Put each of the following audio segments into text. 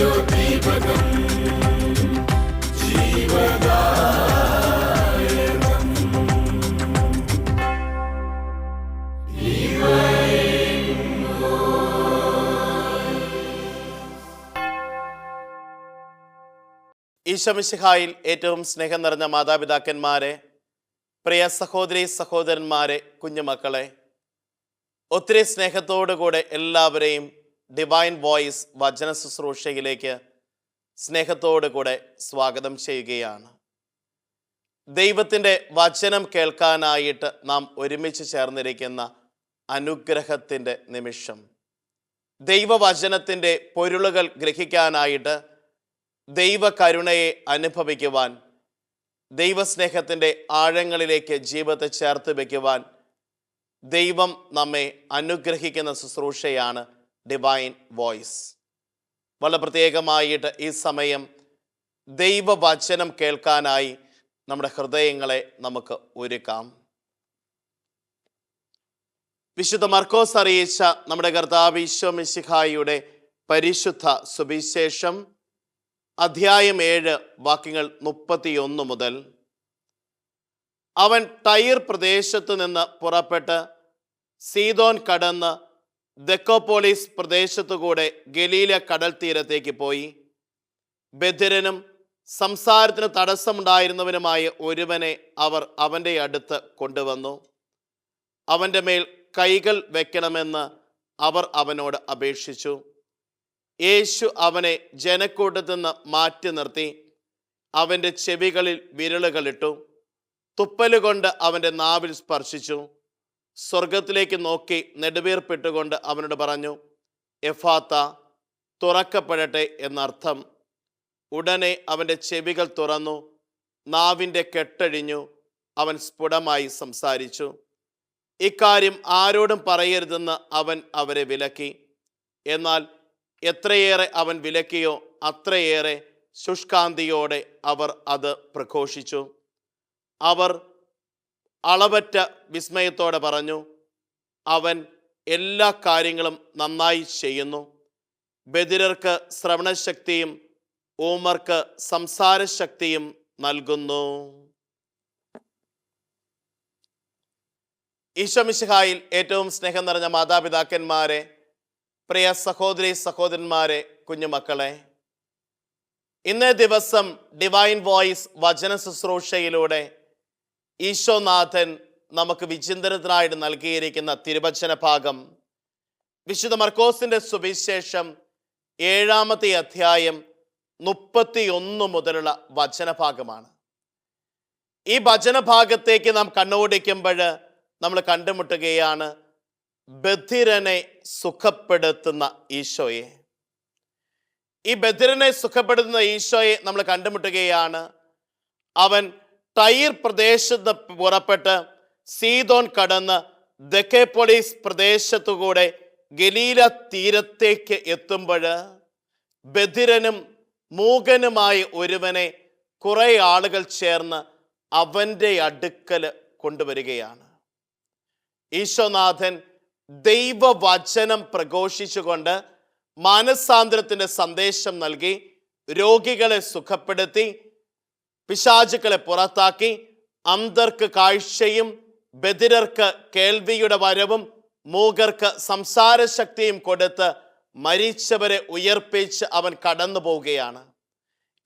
തേജോദീപകം ജീവദായകം ഈശോമിശിഹായിൽ ഏറ്റവും സ്നേഹം നിറഞ്ഞ മാതാപിതാക്കന്മാരെ, പ്രിയ സഹോദരി സഹോദരന്മാരെ, കുഞ്ഞുമക്കളെ, ഒത്തിരി സ്നേഹത്തോടുകൂടെ എല്ലാവരെയും ഡിവൈൻ വോയിസ് വചന ശുശ്രൂഷയിലേക്ക് സ്നേഹത്തോടുകൂടെ സ്വാഗതം ചെയ്യുകയാണ്. ദൈവത്തിൻ്റെ വചനം കേൾക്കാനായിട്ട് നാം ഒരുമിച്ച് ചേർന്നിരിക്കുന്ന അനുഗ്രഹത്തിൻ്റെ നിമിഷം. ദൈവവചനത്തിൻ്റെ പൊരുളുകൾ ഗ്രഹിക്കാനായിട്ട്, ദൈവകരുണയെ അനുഭവിക്കുവാൻ, ദൈവസ്നേഹത്തിൻ്റെ ആഴങ്ങളിലേക്ക് ജീവിതത്തെ ചേർത്ത് വയ്ക്കുവാൻ ദൈവം നമ്മെ അനുഗ്രഹിക്കുന്ന ശുശ്രൂഷയാണ് ഡിവൈൻ വോയിസ്. വളരെ പ്രത്യേകമായിട്ട് ഈ സമയം ദൈവവചനം കേൾക്കാനായി നമ്മുടെ ഹൃദയങ്ങളെ നമുക്ക് ഒരുക്കാം. വിശുദ്ധ മർക്കോസ് അറിയിച്ച നമ്മുടെ കർത്താവ് ഈശോ മിശിഹായുടെ പരിശുദ്ധ സുവിശേഷം അധ്യായം 7 വാക്യങ്ങൾ 31 മുതൽ. അവൻ ടൈർ പ്രദേശത്തു നിന്ന് പുറപ്പെട്ട് സീദോൻ കടന്ന് ദെക്കോപോളിസ് പ്രദേശത്തുകൂടെ ഗലീല കടൽ തീരത്തേക്ക് പോയി. ബധിരനും സംസാരത്തിന് തടസ്സമുണ്ടായിരുന്നവനുമായ ഒരുവനെ അവർ അവൻ്റെ അടുത്ത് കൊണ്ടുവന്നു. അവൻ്റെ മേൽ കൈകൾ വെക്കണമെന്ന് അവർ അവനോട് അപേക്ഷിച്ചു. യേശു അവനെ ജനക്കൂട്ടത്തിൽ നിന്ന് മാറ്റി നിർത്തി അവൻ്റെ ചെവികളിൽ വിരലുകളിട്ടു. തുപ്പലുകൊണ്ട് അവൻ്റെ നാവിൽ സ്പർശിച്ചു. സ്വർഗത്തിലേക്ക് നോക്കി നെടുവീർപ്പിട്ടുകൊണ്ട് അവനോട് പറഞ്ഞു, എഫാത്ത, തുറക്കപ്പെടട്ടെ എന്നർത്ഥം. ഉടനെ അവൻ്റെ ചെവികൾ തുറന്നു, നാവിൻ്റെ കെട്ടഴിഞ്ഞു, അവൻ സ്ഫുടമായി സംസാരിച്ചു. ഇക്കാര്യം ആരോടും പറയരുതെന്ന് അവൻ അവരെ വിലക്കി. എന്നാൽ എത്രയേറെ അവൻ വിലക്കിയോ അത്രയേറെ ശുഷ്കാന്തിയോടെ അവർ അത് പ്രഘോഷിച്ചു. അവർ അളവറ്റ വിസ്മയത്തോടെ പറഞ്ഞു, അവൻ എല്ലാ കാര്യങ്ങളും നന്നായി ചെയ്യുന്നു. ബധിരർക്ക് ശ്രവണശക്തിയും ഊമർക്ക് സംസാരശക്തിയും നൽകുന്നു. ഈശോ മിശിഹായിൽ ഏറ്റവും സ്നേഹം നിറഞ്ഞ മാതാപിതാക്കന്മാരെ, പ്രിയ സഹോദരി സഹോദരന്മാരെ, കുഞ്ഞുമക്കളെ, ഇന്നേ ദിവസം ഡിവൈൻ വോയിസ് വചന ശുശ്രൂഷയിലൂടെ ഈശോനാഥൻ നമുക്ക് വിചിന്തനത്തിനായിട്ട് നൽകിയിരിക്കുന്ന തിരുവചന ഭാഗം വിശുദ്ധ മർക്കോസിൻ്റെ സുവിശേഷം 7-ാമത്തെ അധ്യായം 31 മുതലുള്ള വചനഭാഗമാണ്. ഈ വചനഭാഗത്തേക്ക് നാം കണ്ണോടിക്കുമ്പോൾ നമ്മൾ കണ്ടുമുട്ടുകയാണ് ബധിരനെ സുഖപ്പെടുത്തുന്ന ഈശോയെ. ഈ ബധിരനെ സുഖപ്പെടുത്തുന്ന ഈശോയെ നമ്മൾ കണ്ടുമുട്ടുകയാണ്. അവൻ ടൈർ പ്രദേശത്ത് പുറപ്പെട്ട് സീദോൻ കടന്ന് ദെക്കോപോളിസ് പ്രദേശത്തുകൂടെ ഗലീല തീരത്തേക്ക് എത്തുമ്പോൾ ബധിരനും മൂകനുമായ ഒരുവനെ കുറെ ആളുകൾ ചേർന്ന് അവൻ്റെ അടുക്കൽ കൊണ്ടുവരികയാണ്. ഈശോനാഥൻ ദൈവവചനം പ്രഘോഷിച്ചുകൊണ്ട് മാനസാന്തരത്തിൻ്റെ സന്ദേശം നൽകി, രോഗികളെ സുഖപ്പെടുത്തി, പിശാചുക്കളെ പുറത്താക്കി, അന്ധർക്ക് കാഴ്ചയും ബധിരർക്ക് കേൾവിയുടെ വരവും മൂകർക്ക് സംസാരശക്തിയും കൊടുത്ത് മരിച്ചവരെ ഉയർപ്പിച്ച് അവൻ കടന്നു പോവുകയാണ്.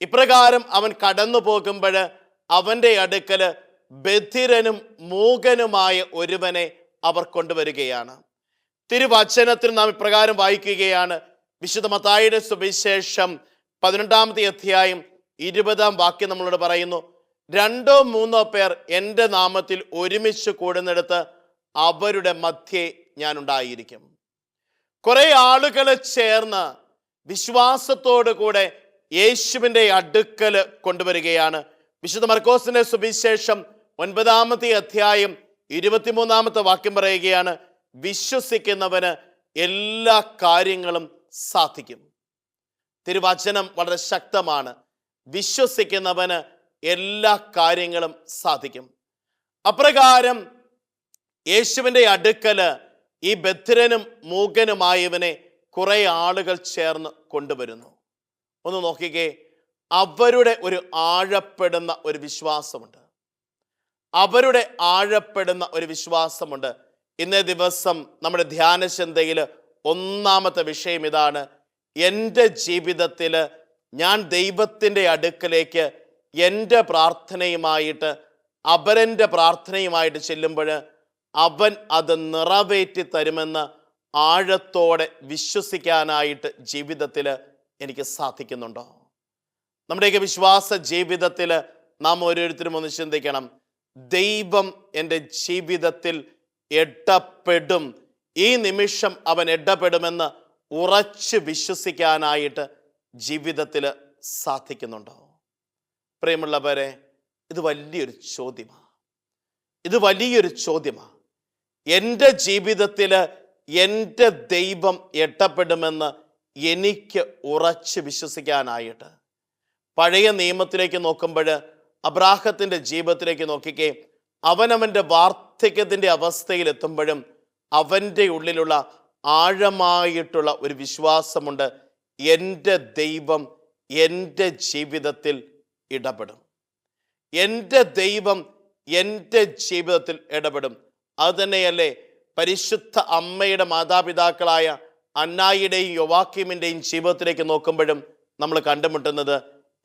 ഇപ്രകാരം അവൻ കടന്നു പോകുമ്പോൾ അവൻ്റെ അടുക്കൽ ബധിരനും മൂകനുമായ ഒരുവനെ അവർ കൊണ്ടുവരികയാണ്. തിരുവചനത്തിൽ നാം ഇപ്രകാരം വായിക്കുകയാണ്. വിശുദ്ധ മത്തായിയുടെ സുവിശേഷം 18-ാമത്തെ അധ്യായം 20-ാം വാക്യം നമ്മളോട് പറയുന്നു, 2-3 പേർ എൻ്റെ നാമത്തിൽ ഒരുമിച്ച് കൂടുന്നിടത്ത് അവരുടെ മധ്യേ ഞാൻ ഉണ്ടായിരിക്കും. കുറെ ആളുകൾ ചേർന്ന് വിശ്വാസത്തോടു കൂടെ യേശുവിൻ്റെ അടുക്കൽ കൊണ്ടുവരികയാണ്. വിശുദ്ധ മർക്കോസിന്റെ സുവിശേഷം 9-ാമത്തെ അധ്യായം 23-ാമത്തെ വാക്യം പറയുകയാണ്, വിശ്വസിക്കുന്നവന് എല്ലാ കാര്യങ്ങളും സാധിക്കും. തിരുവചനം വളരെ ശക്തമാണ്. വിശ്വസിക്കുന്നവന് എല്ലാ കാര്യങ്ങളും സാധിക്കും. അപ്രകാരം യേശുവിൻ്റെ അടുക്കല് ഈ ബധിരനും മൂകനുമായവനെ കുറെ ആളുകൾ ചേർന്ന് കൊണ്ടുവരുന്നു. ഒന്ന് നോക്കിക്കേ, അവരുടെ ഒരു ആഴപ്പെടുന്ന ഒരു വിശ്വാസമുണ്ട്. അവരുടെ ആഴപ്പെടുന്ന ഒരു വിശ്വാസമുണ്ട്. ഇന്നേ ദിവസം നമ്മുടെ ധ്യാനചിന്തയിൽ ഒന്നാമത്തെ വിഷയം ഇതാണ്: എൻ്റെ ജീവിതത്തിൽ ഞാൻ ദൈവത്തിൻ്റെ അടുക്കലേക്ക് എൻ്റെ പ്രാർത്ഥനയുമായിട്ട്, അപരൻ്റെ പ്രാർത്ഥനയുമായിട്ട് ചെല്ലുമ്പോൾ അവൻ അത് നിറവേറ്റി തരുമെന്ന് ആഴത്തോടെ വിശ്വസിക്കാനായിട്ട് ജീവിതത്തിൽ എനിക്ക് സാധിക്കുന്നുണ്ടോ? നമ്മുടെയൊക്കെ വിശ്വാസ ജീവിതത്തിൽ നാം ഓരോരുത്തരും ഒന്ന് ചിന്തിക്കണം, ദൈവം എൻ്റെ ജീവിതത്തിൽ ഇടപെടും, ഈ നിമിഷം അവൻ ഇടപെടുമെന്ന് ഉറച്ച് വിശ്വസിക്കാനായിട്ട് ജീവിതത്തിൽ സാധിക്കുന്നുണ്ടോ? പ്രിയമുള്ളവരെ, ഇത് വലിയൊരു ചോദ്യമാണ്. ഇത് വലിയൊരു ചോദ്യമാണ്. എൻ്റെ ജീവിതത്തിൽ എൻ്റെ ദൈവം ഇടപെടുമെന്ന് എനിക്ക് ഉറച്ച് വിശ്വസിക്കാനായിട്ട്. പഴയ നിയമത്തിലേക്ക് നോക്കുമ്പോൾ അബ്രാഹത്തിൻ്റെ ജീവിതത്തിലേക്ക് നോക്കിക്കേ, അവനവൻ്റെ വാർദ്ധക്യത്തിൻ്റെ അവസ്ഥയിൽ എത്തുമ്പോഴും അവൻ്റെ ഉള്ളിലുള്ള ആഴമായിട്ടുള്ള ഒരു വിശ്വാസമുണ്ട്: എൻ്റെ ദൈവം എൻ്റെ ജീവിതത്തിൽ ഇടപെടും, എൻ്റെ ദൈവം എൻ്റെ ജീവിതത്തിൽ ഇടപെടും. അതുതന്നെയല്ലേ പരിശുദ്ധ അമ്മയുടെ മാതാപിതാക്കളായ അന്നായിയുടെയും യോവാക്കീമിൻ്റെയും ജീവിതത്തിലേക്ക് നോക്കുമ്പോഴും നമ്മൾ കണ്ടുമുട്ടുന്നത്: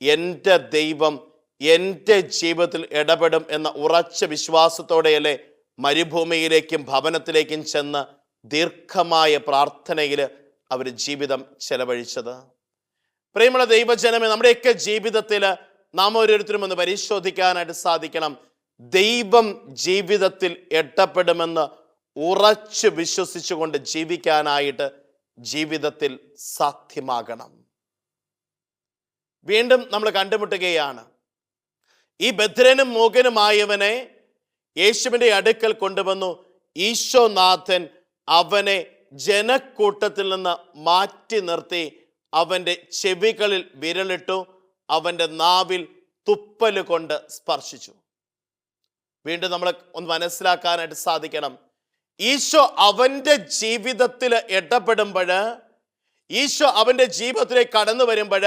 എൻ്റെ ദൈവം എൻ്റെ ജീവിതത്തിൽ ഇടപെടും എന്ന ഉറച്ച വിശ്വാസത്തോടെയല്ലേ മരുഭൂമിയിലേക്കും ഭവനത്തിലേക്കും ചെന്ന് ദീർഘമായ പ്രാർത്ഥനയിൽ അവർ ജീവിതം ചെലവഴിച്ചത്. പ്രിയമുള്ള ദൈവജനമേ, നമ്മുടെയൊക്കെ ജീവിതത്തിൽ നാം ഓരോരുത്തരും ഒന്ന് പരിശോധിക്കാനായിട്ട് സാധിക്കണം. ദൈവം ജീവിതത്തിൽ ഇടപെടുമെന്ന് ഉറച്ച് വിശ്വസിച്ചുകൊണ്ട് ജീവിക്കാനായിട്ട് ജീവിതത്തിൽ സാധ്യമാകണം. വീണ്ടും നമ്മൾ കണ്ടുമുട്ടുകയാണ്, ഈ ബധിരനും മൂകനുമായവനെ യേശുവിൻ്റെ അടുക്കൽ കൊണ്ടുവന്നു. ഈശോനാഥൻ അവനെ ജനക്കൂട്ടത്തിൽ നിന്ന് മാറ്റി നിർത്തി അവൻ്റെ ചെവികളിൽ വിരലിട്ടു, അവൻ്റെ നാവിൽ തുപ്പല് കൊണ്ട് സ്പർശിച്ചു. വീണ്ടും നമ്മൾ ഒന്ന് മനസ്സിലാക്കാനായിട്ട് സാധിക്കണം, ഈശോ അവൻ്റെ ജീവിതത്തിൽ ഇടപെടുമ്പോൾ, ഈശോ അവൻ്റെ ജീവിതത്തിലേക്ക് കടന്നു വരുമ്പോൾ,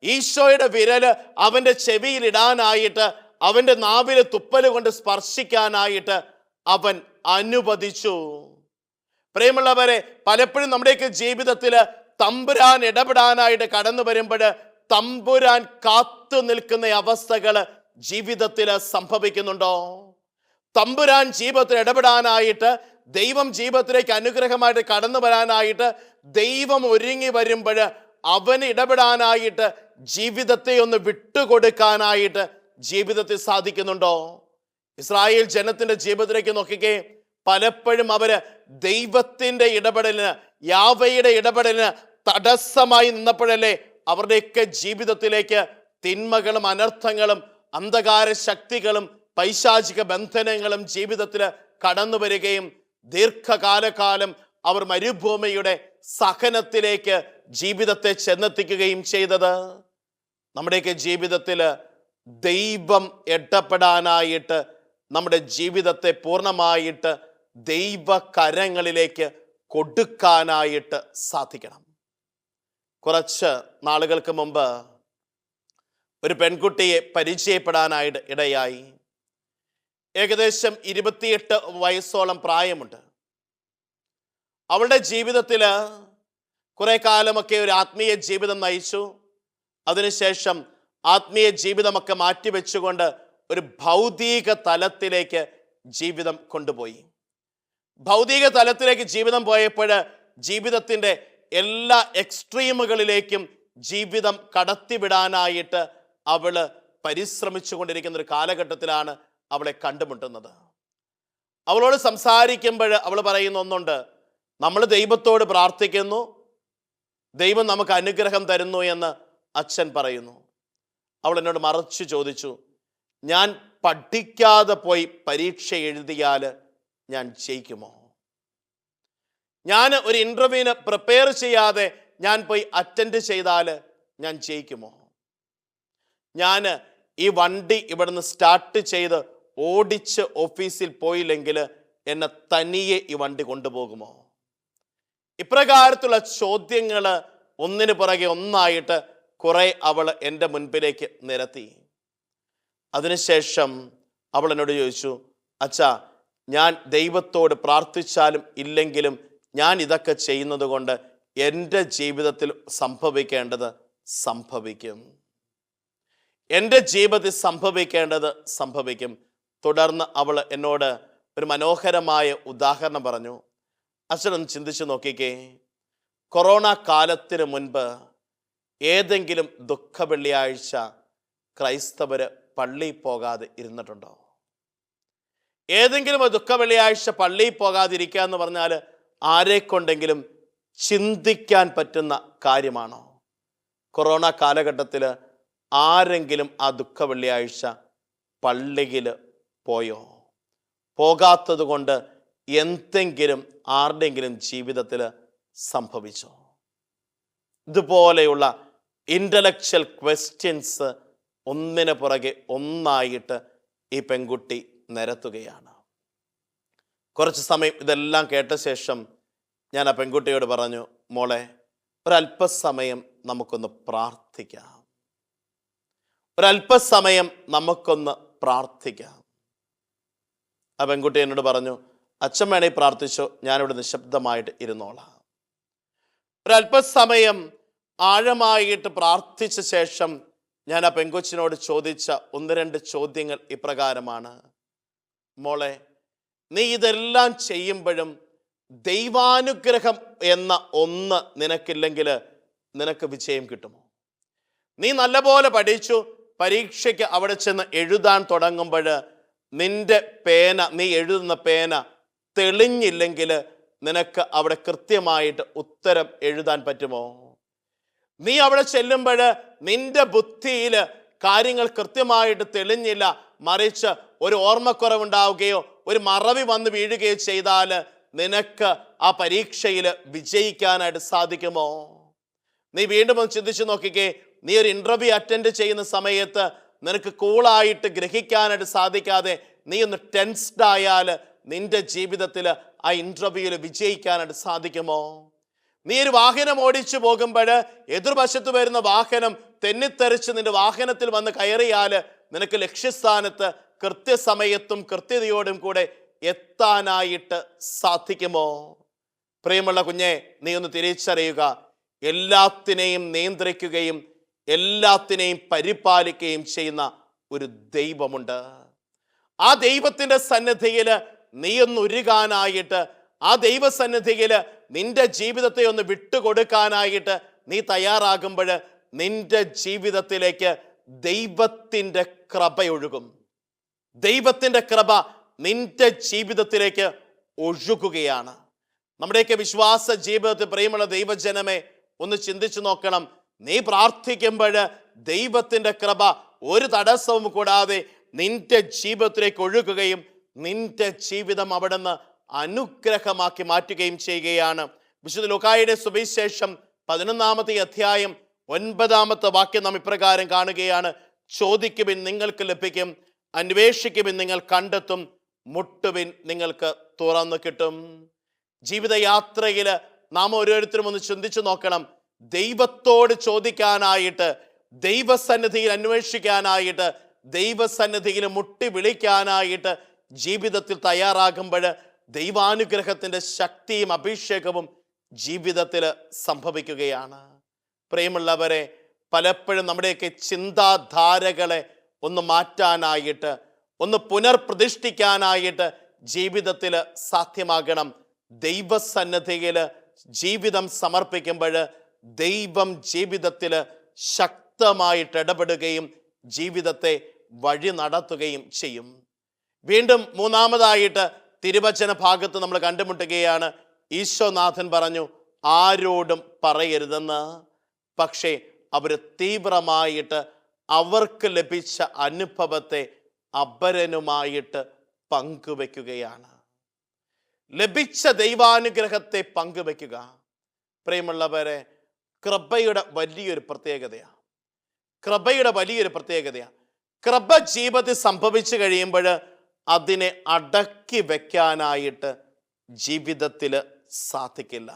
ഈശോയുടെ വിരല് അവൻ്റെ ചെവിയിൽ ഇടാനായിട്ട്, അവൻ്റെ നാവിൽ തുപ്പല് കൊണ്ട് സ്പർശിക്കാനായിട്ട് അവൻ അനുവദിച്ചു. പ്രിയമുള്ളവരെ, പലപ്പോഴും നമ്മുടെയൊക്കെ ജീവിതത്തിൽ തമ്പുരാൻ ഇടപെടാനായിട്ട് കടന്നു വരുമ്പോൾ തമ്പുരാൻ കാത്തു നിൽക്കുന്ന അവസ്ഥകൾ ജീവിതത്തിൽ സംഭവിക്കുന്നുണ്ടോ? തമ്പുരാൻ ജീവിതത്തിൽ ഇടപെടാനായിട്ട്, ദൈവം ജീവിതത്തിലേക്ക് അനുഗ്രഹമായിട്ട് കടന്നു വരാനായിട്ട് ദൈവം ഒരുങ്ങി വരുമ്പോൾ അവന് ഇടപെടാനായിട്ട് ജീവിതത്തെ ഒന്ന് വിട്ടുകൊടുക്കാനായിട്ട് ജീവിതത്തിൽ സാധിക്കുന്നുണ്ടോ? ഇസ്രായേൽ ജനത്തിന്റെ ജീവിതത്തിലേക്ക് നോക്കിക്കേ, പലപ്പോഴും അവര് ദൈവത്തിന്റെ ഇടപെടലിന്, യാവയുടെ ഇടപെടലിന് തടസ്സമായി നിന്നപ്പോഴല്ലേ അവരുടെയൊക്കെ ജീവിതത്തിലേക്ക് തിന്മകളും അനർത്ഥങ്ങളും അന്ധകാര ശക്തികളും പൈശാചിക ബന്ധനങ്ങളും ജീവിതത്തിൽ കടന്നു വരികയും ദീർഘകാലം അവർ മരുഭൂമിയുടെ സഹനത്തിലേക്ക് ജീവിതത്തെ ചെന്നെത്തിക്കുകയും ചെയ്തത്. നമ്മുടെയൊക്കെ ജീവിതത്തിൽ ദൈവം ഇടപെടാനായിട്ട് നമ്മുടെ ജീവിതത്തെ പൂർണ്ണമായിട്ട് ദൈവകരങ്ങളിലേക്ക് കൊടുക്കാനായിട്ട് സാധിക്കണം. കുറച്ച് നാളുകൾക്ക് മുമ്പ് ഒരു പെൺകുട്ടിയെ പരിചയപ്പെടാനായിട്ട് ഇടയായി. ഏകദേശം 28 വയസ്സോളം പ്രായമുണ്ട്. അവളുടെ ജീവിതത്തിൽ കുറെ കാലമൊക്കെ ഒരു ആത്മീയ ജീവിതം നയിച്ചു. അതിനുശേഷം ആത്മീയ ജീവിതമൊക്കെ മാറ്റിവെച്ചുകൊണ്ട് ഒരു ഭൗതിക തലത്തിലേക്ക് ജീവിതം കൊണ്ടുപോയി. ഭൗതിക തലത്തിലേക്ക് ജീവിതം പോയപ്പോൾ ജീവിതത്തിൻ്റെ എല്ലാ എക്സ്ട്രീമുകളിലേക്കും ജീവിതം കടത്തിവിടാനായിട്ട് അവള് പരിശ്രമിച്ചു കൊണ്ടിരിക്കുന്ന ഒരു കാലഘട്ടത്തിലാണ് അവളെ കണ്ടുമുട്ടുന്നത്. അവളോട് സംസാരിക്കുമ്പോൾ അവൾ പറയുന്ന ഒന്നുണ്ട്: നമ്മൾ ദൈവത്തോട് പ്രാർത്ഥിക്കുന്നു, ദൈവം നമുക്ക് അനുഗ്രഹം തരുന്നു എന്ന് അച്ഛൻ പറയുന്നു. അവൾ എന്നോട് മറിച്ച് ചോദിച്ചു, ഞാൻ പഠിക്കാതെ പോയി പരീക്ഷ എഴുതിയാൽ ഞാൻ ജയിക്കുമോ? ഞാൻ ഒരു ഇൻ്റർവ്യൂവിന് പ്രിപ്പയർ ചെയ്യാതെ ഞാൻ പോയി അറ്റൻഡ് ചെയ്താൽ ഞാൻ ജയിക്കുമോ? ഞാൻ ഈ വണ്ടി ഇവിടുന്ന് സ്റ്റാർട്ട് ചെയ്ത് ഓടിച്ച് ഓഫീസിൽ പോയില്ലെങ്കിൽ എന്നെ തനിയെ ഈ വണ്ടി കൊണ്ടുപോകുമോ? ഇപ്രകാരത്തിലുള്ള ചോദ്യങ്ങൾ ഒന്നിനു പുറകെ ഒന്നായിട്ട് കുറെ അവൾ എൻ്റെ മുൻപിലേക്ക് നിരത്തി. അതിനുശേഷം അവൾ എന്നോട് ചോദിച്ചു, അച്ഛാ, ഞാൻ ദൈവത്തോട് പ്രാർത്ഥിച്ചാലും ഇല്ലെങ്കിലും ഞാൻ ഇതൊക്കെ ചെയ്യുന്നത് കൊണ്ട് എൻ്റെ ജീവിതത്തിൽ സംഭവിക്കേണ്ടത് സംഭവിക്കും, എൻ്റെ ജീവിതത്തിൽ സംഭവിക്കേണ്ടത് സംഭവിക്കും. തുടർന്ന് അവൾ എന്നോട് ഒരു മനോഹരമായ ഉദാഹരണം പറഞ്ഞു. അച്ഛനൊന്ന് ചിന്തിച്ചു നോക്കിക്കേ, കൊറോണ കാലത്തിന് മുൻപ് ഏതെങ്കിലും ദുഃഖ വെള്ളിയാഴ്ച ക്രൈസ്തവര് പള്ളിയിൽ പോകാതെ ഇരുന്നിട്ടുണ്ടോ? ഏതെങ്കിലും ഒരു ദുഃഖ വെള്ളിയാഴ്ച പള്ളിയിൽ പോകാതിരിക്കുക എന്ന് പറഞ്ഞാൽ ആരെക്കൊണ്ടെങ്കിലും ചിന്തിക്കാൻ പറ്റുന്ന കാര്യമാണോ? കൊറോണ കാലഘട്ടത്തിൽ ആരെങ്കിലും ആ ദുഃഖ വെള്ളിയാഴ്ച പള്ളിയിൽ പോയോ? പോകാത്തത് കൊണ്ട് എന്തെങ്കിലും ആരുടെയെങ്കിലും ജീവിതത്തിൽ സംഭവിച്ചോ? ഇതുപോലെയുള്ള ഇൻ്റലക്ച്വൽ ക്വസ്റ്റ്യൻസ് ഒന്നിന് പുറകെ ഒന്നായിട്ട് ഈ പെൺകുട്ടി നിരത്തുകയാണ്. കുറച്ച് സമയം ഇതെല്ലാം കേട്ട ശേഷം ഞാൻ ആ പെൺകുട്ടിയോട് പറഞ്ഞു, മോളെ, ഒരല്പസമയം നമുക്കൊന്ന് പ്രാർത്ഥിക്കാം, ഒരല്പസമയം നമുക്കൊന്ന് പ്രാർത്ഥിക്കാം. ആ പെൺകുട്ടി എന്നോട് പറഞ്ഞു, അച്ഛൻ വേണേ പ്രാർത്ഥിച്ചോ, ഞാനിവിടെ നിശബ്ദമായിട്ട് ഇരുന്നോളാം. ഒരല്പസമയം ആഴമായിട്ട് പ്രാർത്ഥിച്ച ശേഷം ഞാൻ ആ പെൺകൊച്ചിനോട് ചോദിച്ച 1-2 ചോദ്യങ്ങൾ ഇപ്രകാരമാണ്. മോളെ, നീ ഇതെല്ലാം ചെയ്യുമ്പോഴും ദൈവാനുഗ്രഹം എന്ന ഒന്ന് നിനക്കില്ലെങ്കിൽ നിനക്ക് വിജയം കിട്ടുമോ? നീ നല്ലപോലെ പഠിച്ചു, പരീക്ഷയ്ക്ക് അവിടെ ചെന്ന് എഴുതാൻ തുടങ്ങുമ്പോൾ നിന്റെ പേന, നീ എഴുതുന്ന പേന തെളിഞ്ഞില്ലെങ്കിൽ നിനക്ക് അവിടെ കൃത്യമായിട്ട് ഉത്തരം എഴുതാൻ പറ്റുമോ? നീ അവിടെ ചെല്ലുമ്പോൾ നിന്റെ ബുദ്ധിയിൽ കാര്യങ്ങൾ കൃത്യമായിട്ട് തെളിഞ്ഞില്ല, മറിച്ച് ഒരു ഓർമ്മക്കുറവുണ്ടാവുകയോ ഒരു മറവി വന്ന് വീഴുകയോ ചെയ്താൽ നിനക്ക് ആ പരീക്ഷയിൽ വിജയിക്കാനായിട്ട് സാധിക്കുമോ? നീ വീണ്ടും ഒന്ന് ചിന്തിച്ചു നോക്കിക്കേ. നീ ഒരു ഇൻ്റർവ്യൂ അറ്റൻഡ് ചെയ്യുന്ന സമയത്ത് നിനക്ക് കൂളായിട്ട് ഗ്രഹിക്കാനായിട്ട് സാധിക്കാതെ നീ ഒന്ന് ടെൻസ്ഡ് ആയാൽ നിന്റെ ജീവിതത്തിൽ ആ ഇൻ്റർവ്യൂവിൽ വിജയിക്കാനായിട്ട് സാധിക്കുമോ? നീ ഒരു വാഹനം ഓടിച്ചു പോകുമ്പോൾ എതിർവശത്ത് വരുന്ന വാഹനം തെന്നിത്തെറിച്ച് നിന്റെ വാഹനത്തിൽ വന്ന് കയറിയാൽ നിനക്ക് ലക്ഷ്യസ്ഥാനത്ത് കൃത്യസമയത്തും കൃത്യതയോടും കൂടെ എത്താനായിട്ട് സാധിക്കുമോ? പ്രിയമുള്ള കുഞ്ഞെ, നീ ഒന്ന് തിരിച്ചറിയുക, എല്ലാത്തിനെയും നിയന്ത്രിക്കുകയും എല്ലാത്തിനെയും പരിപാലിക്കുകയും ചെയ്യുന്ന ഒരു ദൈവമുണ്ട്. ആ ദൈവത്തിൻ്റെ സന്നിധിയിൽ നീ ഒന്ന് ഉരുകാനായിട്ട്, ആ ദൈവസന്നിധിയിൽ നിന്റെ ജീവിതത്തെ ഒന്ന് വിട്ടുകൊടുക്കാനായിട്ട് നീ തയ്യാറാകുമ്പോൾ നിന്റെ ജീവിതത്തിലേക്ക് ദൈവത്തിൻ്റെ കൃപയൊഴുകും. ദൈവത്തിൻ്റെ കൃപ നിന്റെ ജീവിതത്തിലേക്ക് ഒഴുകുകയാണ്. നമ്മുടെയൊക്കെ വിശ്വാസ ജീവിതത്തിൽ പ്രിയമുള്ള ദൈവജനമേ, ഒന്ന് ചിന്തിച്ചു നോക്കണം. നീ പ്രാർത്ഥിക്കുമ്പോൾ ദൈവത്തിൻ്റെ കൃപ ഒരു തടസ്സവും കൂടാതെ നിന്റെ ജീവിതത്തിലേക്ക് ഒഴുകുകയും നിന്റെ ജീവിതം അവിടുന്ന് അനുഗ്രഹമാക്കി മാറ്റുകയും ചെയ്യുകയാണ്. വിശുദ്ധ ലൂക്കായുടെ സുവിശേഷം 11-ാമത്തെ അധ്യായം 9-ാമത്തെ വാക്യം നാം ഇപ്രകാരം കാണുകയാണ്. ചോദിക്കുവിൻ നിങ്ങൾക്ക് ലഭിക്കും, അന്വേഷിക്കുവിൻ നിങ്ങൾ കണ്ടെത്തും, മുട്ടുവിൻ നിങ്ങൾക്ക് തുറന്നു കിട്ടും. ജീവിതയാത്രയിൽ നാം ഓരോരുത്തരും ഒന്ന് ചിന്തിച്ചു നോക്കണം. ദൈവത്തോട് ചോദിക്കാനായിട്ട്, ദൈവസന്നിധിയിൽ അന്വേഷിക്കാനായിട്ട്, ദൈവസന്നിധിയിൽ മുട്ടി വിളിക്കാനായിട്ട് ജീവിതത്തിൽ തയ്യാറാകുമ്പോൾ ദൈവാനുഗ്രഹത്തിൻ്റെ ശക്തിയും അഭിഷേകവും ജീവിതത്തിൽ സംഭവിക്കുകയാണ്. പ്രിയമുള്ളവരെ, പലപ്പോഴും നമ്മുടെയൊക്കെ ചിന്താധാരകളെ ഒന്ന് മാറ്റാനായിട്ട്, ഒന്ന് പുനർപ്രതിഷ്ഠിക്കാനായിട്ട് ജീവിതത്തിൽ സാധ്യമാകണം. ദൈവസന്നിധിയിൽ ജീവിതം സമർപ്പിക്കുമ്പോൾ ദൈവം ജീവിതത്തിൽ ശക്തമായിട്ട് ഇടപെടുകയും ജീവിതത്തെ വഴി നടത്തുകയും ചെയ്യും. വീണ്ടും 3-ാമതായിട്ട് തിരുവചന ഭാഗത്ത് നമ്മൾ കണ്ടുമുട്ടുകയാണ്. ഈശോനാഥൻ പറഞ്ഞു, ആരോടും പറയരുതെന്ന്. പക്ഷേ അവർ തീവ്രമായിട്ട് അവർക്ക് ലഭിച്ച അനുഭവത്തെ അപരനുമായിട്ട് പങ്കുവെക്കുകയാണ്. ലഭിച്ച ദൈവാനുഗ്രഹത്തെ പങ്കുവെക്കുക. പ്രിയമുള്ളവരെ, കൃപയുടെ വലിയൊരു പ്രത്യേകതയാണ്. കൃപയുടെ വലിയൊരു പ്രത്യേകതയാണ്. കൃപ ജീവിതത്തിൽ സംഭവിച്ചു കഴിയുമ്പോൾ അതിനെ അടക്കി വെക്കാനായിട്ട് ജീവിതത്തിൽ സാധിക്കില്ല.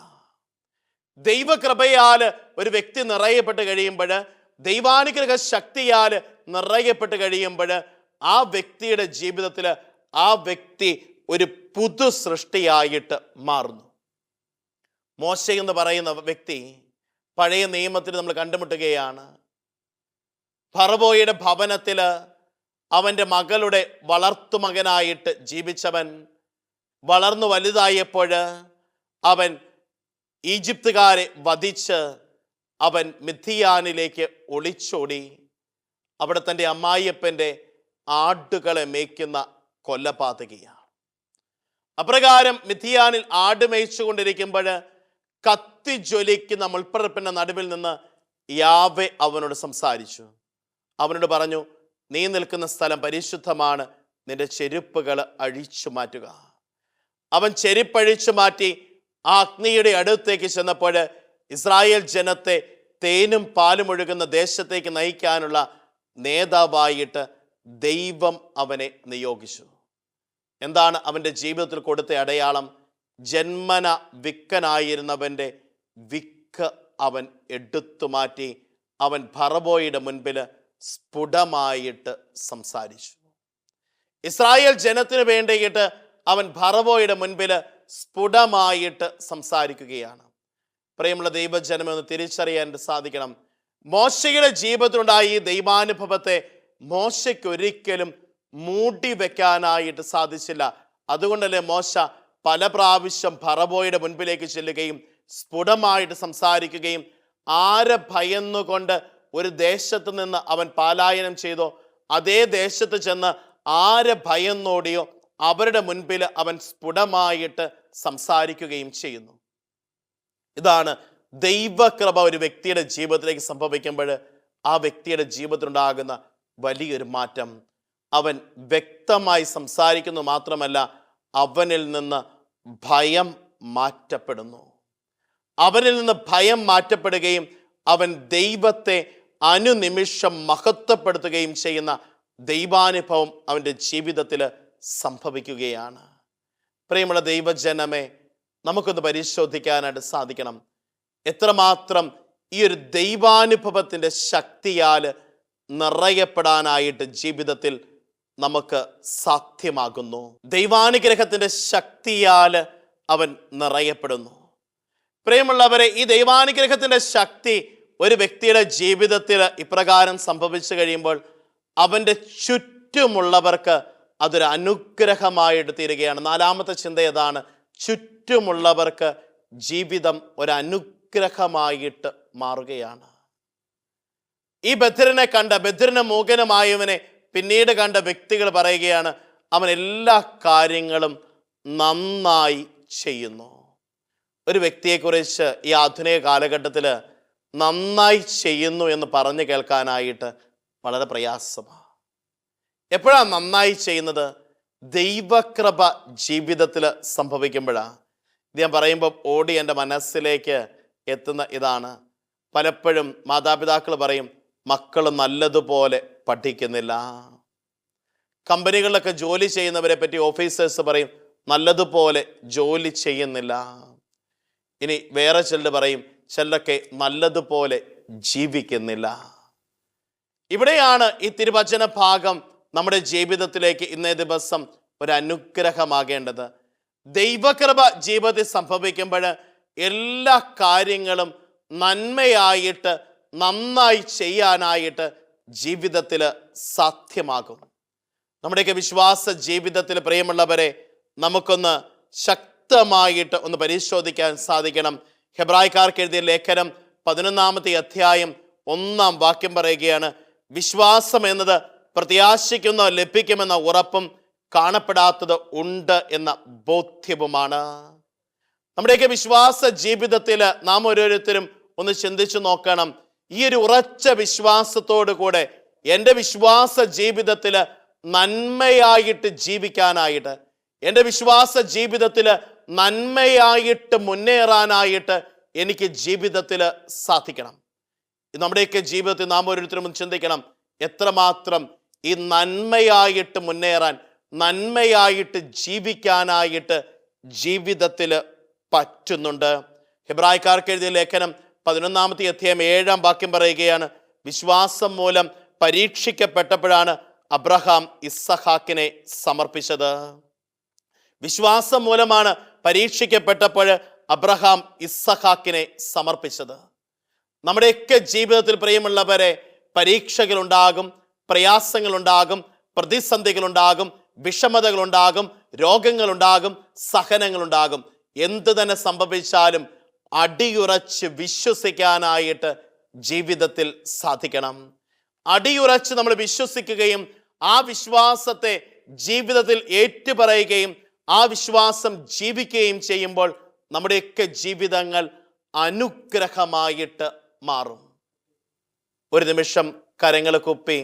ദൈവകൃപയാൽ ഒരു വ്യക്തി നിറയപ്പെട്ട് കഴിയുമ്പോൾ ദൈവാനുഗ്രഹ ശക്തിയാൽ നിറയപ്പെട്ട് കഴിയുമ്പോൾ ആ വ്യക്തിയുടെ ജീവിതത്തിൽ ആ വ്യക്തി ഒരു പുതു സൃഷ്ടിയായിട്ട് മാറുന്നു. മോശ എന്ന് പറയുന്ന വ്യക്തി പഴയ നിയമത്തിൽ നമ്മൾ കണ്ടുമുട്ടുകയാണ്. ഫറവോയുടെ ഭവനത്തിൽ അവൻ്റെ മകളുടെ വളർത്തുമകനായിട്ട് ജീവിച്ചവൻ വളർന്നു വലുതായപ്പോൾ അവൻ ഈജിപ്തുകാരെ വധിച്ച് അവൻ മിഥിയാനിലേക്ക് ഒളിച്ചോടി. അവിടെ തൻ്റെ അമ്മായിയപ്പൻ്റെ ആടുകളെ മേയ്ക്കുന്ന കൊലപാതകിയാണ്. അപ്രകാരം മിഥിയാനിൽ ആട് മേയിച്ചു കൊണ്ടിരിക്കുമ്പോൾ കത്തി ജ്വലിക്കുന്ന മുൾപ്പറപ്പിൻ്റെ നടുവിൽ നിന്ന് യാവെ അവനോട് സംസാരിച്ചു. അവനോട് പറഞ്ഞു, നീ നിൽക്കുന്ന സ്ഥലം പരിശുദ്ധമാണ്, നിന്റെ ചെരുപ്പുകൾ അഴിച്ചു മാറ്റുക. അവൻ ചെരുപ്പഴിച്ചു മാറ്റി ആ അഗ്നിയുടെ അടുത്തേക്ക് ചെന്നപ്പോൾ ഇസ്രായേൽ ജനത്തെ തേനും പാലും ഒഴുകുന്ന ദേശത്തേക്ക് നയിക്കാനുള്ള നേതാവായിട്ട് ദൈവം അവനെ നിയോഗിച്ചു. എന്താണ് അവൻ്റെ ജീവിതത്തിൽ കൊടുത്ത അടയാളം? ജന്മന വിക്കനായിരുന്നവൻ്റെ വിക്ക് അവൻ എടുത്തു മാറ്റി അവൻ ഫറവോയുടെ മുൻപിൽ സ്ഫുടമായിട്ട് സംസാരിച്ചു. ഇസ്രായേൽ ജനത്തിന് വേണ്ടിയിട്ട് അവൻ ഫറവോയുടെ മുൻപിൽ സ്ഫുടമായിട്ട് സംസാരിക്കുകയാണ്. പ്രിയമുള്ള ദൈവജനമെന്ന് തിരിച്ചറിയാൻ സാധിക്കണം. മോശയുടെ ജീവിതത്തിലുണ്ടായ ഈ ദൈവാനുഭവത്തെ മോശയ്ക്കൊരിക്കലും മൂടി വെക്കാനായിട്ട് സാധിച്ചില്ല. അതുകൊണ്ടല്ലേ മോശ പല പ്രാവശ്യം ഫറവോയുടെ മുൻപിലേക്ക് ചെല്ലുകയും സ്ഫുടമായിട്ട് സംസാരിക്കുകയും ആരെ ഭയന്നുകൊണ്ട് ഒരു ദേശത്ത് നിന്ന് അവൻ പലായനം ചെയ്തോ അതേ ദേശത്ത് ചെന്ന് ആരെ ഭയന്നോടിയോ അവരുടെ മുൻപിൽ അവൻ സ്ഫുടമായിട്ട് സംസാരിക്കുകയും ചെയ്യുന്നു. ഇതാണ് ദൈവകൃപ ഒരു വ്യക്തിയുടെ ജീവിതത്തിലേക്ക് സംഭവിക്കുമ്പോൾ ആ വ്യക്തിയുടെ ജീവിതത്തിലുണ്ടാകുന്ന വലിയൊരു മാറ്റം. അവൻ വ്യക്തമായി സംസാരിക്കുന്നു മാത്രമല്ല, അവനിൽ നിന്ന് ഭയം മാറ്റപ്പെടുന്നു. അവനിൽ നിന്ന് ഭയം മാറ്റപ്പെടുകയും അവൻ ദൈവത്തെ അനുനിമിഷം മഹത്വപ്പെടുത്തുകയും ചെയ്യുന്ന ദൈവാനുഭവം അവൻ്റെ ജീവിതത്തിൽ സംഭവിക്കുകയാണ്. പ്രിയമുള്ള ദൈവജനമേ, നമുക്കൊന്ന് പരിശോധിക്കാനായിട്ട് സാധിക്കണം. എത്രമാത്രം ഈ ഒരു ദൈവാനുഭവത്തിൻ്റെ ശക്തിയാൽ നിറയപ്പെടാനായിട്ട് ജീവിതത്തിൽ നമുക്ക് സാധ്യമാകുന്നു. ദൈവാനുഗ്രഹത്തിൻ്റെ ശക്തിയാൽ അവൻ നിറയപ്പെടുന്നു. പ്രിയമുള്ളവരെ, ഈ ദൈവാനുഗ്രഹത്തിൻ്റെ ശക്തി ഒരു വ്യക്തിയുടെ ജീവിതത്തിൽ ഇപ്രകാരം സംഭവിച്ചു കഴിയുമ്പോൾ അവൻ്റെ ചുറ്റുമുള്ളവർക്ക് അതൊരു അനുഗ്രഹമായിട്ട് തീരുകയാണ്. നാലാമത്തെ ചിന്ത ഏതാണ്? ചുറ്റുമുള്ളവർക്ക് ജീവിതം ഒരു അനുഗ്രഹമായിട്ട് മാറുകയാണ്. ഈ ബധിരന് മൂകനുമായവനെ പിന്നീട് കണ്ട വ്യക്തികൾ പറയുകയാണ്, അവൻ എല്ലാ കാര്യങ്ങളും നന്നായി ചെയ്യുന്നു. ഒരു വ്യക്തിയെക്കുറിച്ച് ഈ ആധുനിക കാലഘട്ടത്തിൽ നന്നായി ചെയ്യുന്നു എന്ന് പറഞ്ഞു കേൾക്കാനായിട്ട് വളരെ പ്രയാസമാണ്. എപ്പോഴാണ് നന്നായി ചെയ്യുന്നത്? ദൈവകൃപ ജീവിതത്തിൽ സംഭവിക്കുമ്പോഴാണ്. ഇത് ഞാൻ പറയുമ്പോൾ ഓടി എൻ്റെ മനസ്സിലേക്ക് എത്തുന്ന ഇതാണ്. പലപ്പോഴും മാതാപിതാക്കൾ പറയും, മക്കൾ നല്ലതുപോലെ പഠിക്കുന്നില്ല. കമ്പനികളിലൊക്കെ ജോലി ചെയ്യുന്നവരെ പറ്റി ഓഫീസേഴ്സ് പറയും, നല്ലതുപോലെ ജോലി ചെയ്യുന്നില്ല. ഇനി വേറെ ചിലർ പറയും, ചിലരൊക്കെ നല്ലതുപോലെ ജീവിക്കുന്നില്ല. ഇവിടെയാണ് ഈ തിരുവചന ഭാഗം നമ്മുടെ ജീവിതത്തിലേക്ക് ഇന്നേ ദിവസം ഒരു അനുഗ്രഹമാകേണ്ടത്. ദൈവകൃപ ജീവിതത്തിൽ സംഭവിക്കുമ്പോൾ എല്ലാ കാര്യങ്ങളും നന്മയായിട്ട് നന്നായി ചെയ്യാനായിട്ട് ജീവിതത്തിൽ സാധ്യമാകും. നമ്മുടെയൊക്കെ വിശ്വാസ ജീവിതത്തിൽ പ്രിയമുള്ളവരെ നമുക്കൊന്ന് ശക്തമായിട്ട് ഒന്ന് പരിശോധിക്കാൻ സാധിക്കണം. ഹെബ്രായക്കാർക്ക് എഴുതിയ ലേഖനം 11-ാമത്തെ അധ്യായം 1-ാം വാക്യം പറയുകയാണ്, വിശ്വാസം എന്നത് പ്രത്യാശിക്കുന്ന ലഭിക്കുമെന്ന ഉറപ്പും കാണപ്പെടാത്തത് ഉണ്ട് എന്ന ബോധ്യവുമാണ്. നമ്മുടെയൊക്കെ വിശ്വാസ ജീവിതത്തിൽ നാം ഓരോരുത്തരും ഒന്ന് ചിന്തിച്ചു നോക്കണം. ഈ ഒരു ഉറച്ച വിശ്വാസത്തോടു കൂടെ എൻ്റെ വിശ്വാസ ജീവിതത്തിൽ നന്മയായിട്ട് ജീവിക്കാനായിട്ട്, എൻ്റെ വിശ്വാസ ജീവിതത്തിൽ നന്മയായിട്ട് മുന്നേറാനായിട്ട് എനിക്ക് ജീവിതത്തിൽ സാധിക്കണം. നമ്മുടെയൊക്കെ ജീവിതത്തിൽ നാം ഓരോരുത്തരും ഒന്ന് ചിന്തിക്കണം, എത്രമാത്രം ഈ നന്മയായിട്ട് മുന്നേറാൻ, നന്മയായിട്ട് ജീവിക്കാനായിട്ട് ജീവിതത്തിൽ പറ്റുന്നുണ്ട്. ഹെബ്രായക്കാർക്ക് എഴുതിയ ലേഖനം 11-ാമത്തെ അധ്യായം 7-ാം വാക്യം പറയുകയാണ്, വിശ്വാസം മൂലം പരീക്ഷിക്കപ്പെട്ടപ്പോഴാണ് അബ്രഹാം ഇസ്സഹാക്കിനെ സമർപ്പിച്ചത്. വിശ്വാസം മൂലമാണ് പരീക്ഷിക്കപ്പെട്ടപ്പോൾ അബ്രഹാം ഇസ്സഹാക്കിനെ സമർപ്പിച്ചത്. നമ്മുടെയൊക്കെ ജീവിതത്തിൽ പ്രിയമുള്ളവരെ പരീക്ഷകളുണ്ടാകും, പ്രയാസങ്ങളുണ്ടാകും, പ്രതിസന്ധികളുണ്ടാകും, വിഷമതകളുണ്ടാകും, രോഗങ്ങളുണ്ടാകും, സഹനങ്ങളുണ്ടാകും. എന്ത് തന്നെ സംഭവിച്ചാലും അടിയുറച്ച് വിശ്വസിക്കാനായിട്ട് ജീവിതത്തിൽ സാധിക്കണം. അടിയുറച്ച് നമ്മൾ വിശ്വസിക്കുകയും ആ വിശ്വാസത്തെ ജീവിതത്തിൽ ഏറ്റുപറയുകയും ആ വിശ്വാസം ജീവിക്കുകയും ചെയ്യുമ്പോൾ നമ്മുടെയൊക്കെ ജീവിതങ്ങൾ അനുഗ്രഹമായിട്ട് മാറും. ഒരു നിമിഷം കരങ്ങൾ കുപ്പി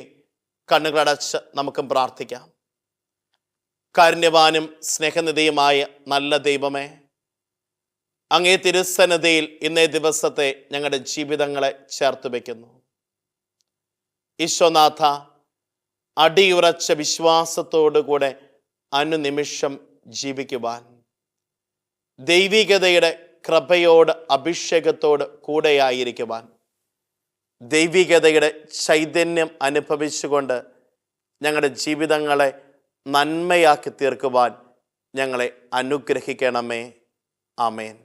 കണ്ണുകളടച്ച് നമുക്കും പ്രാർത്ഥിക്കാം. കാരുണ്യവാനും സ്നേഹനിധിയുമായ നല്ല ദൈവമേ, അങ്ങേ തിരുസന്നിധിയിൽ ഇന്നേ ദിവസത്തെ ഞങ്ങളുടെ ജീവിതങ്ങളെ ചേർത്ത് വയ്ക്കുന്നു. ഈശോനാഥ, അടിയുറച്ച വിശ്വാസത്തോടുകൂടെ അനുനിമിഷം ജീവിക്കുവാൻ, ദൈവികതയുടെ കൃപയോട് അഭിഷേകത്തോട് കൂടെയായിരിക്കുവാൻ, ദൈവികതയുടെ ചൈതന്യം അനുഭവിച്ചുകൊണ്ട് ഞങ്ങളുടെ ജീവിതങ്ങളെ നന്മയാക്കി തീർക്കുവാൻ ഞങ്ങളെ അനുഗ്രഹിക്കണമേ. ആമേൻ.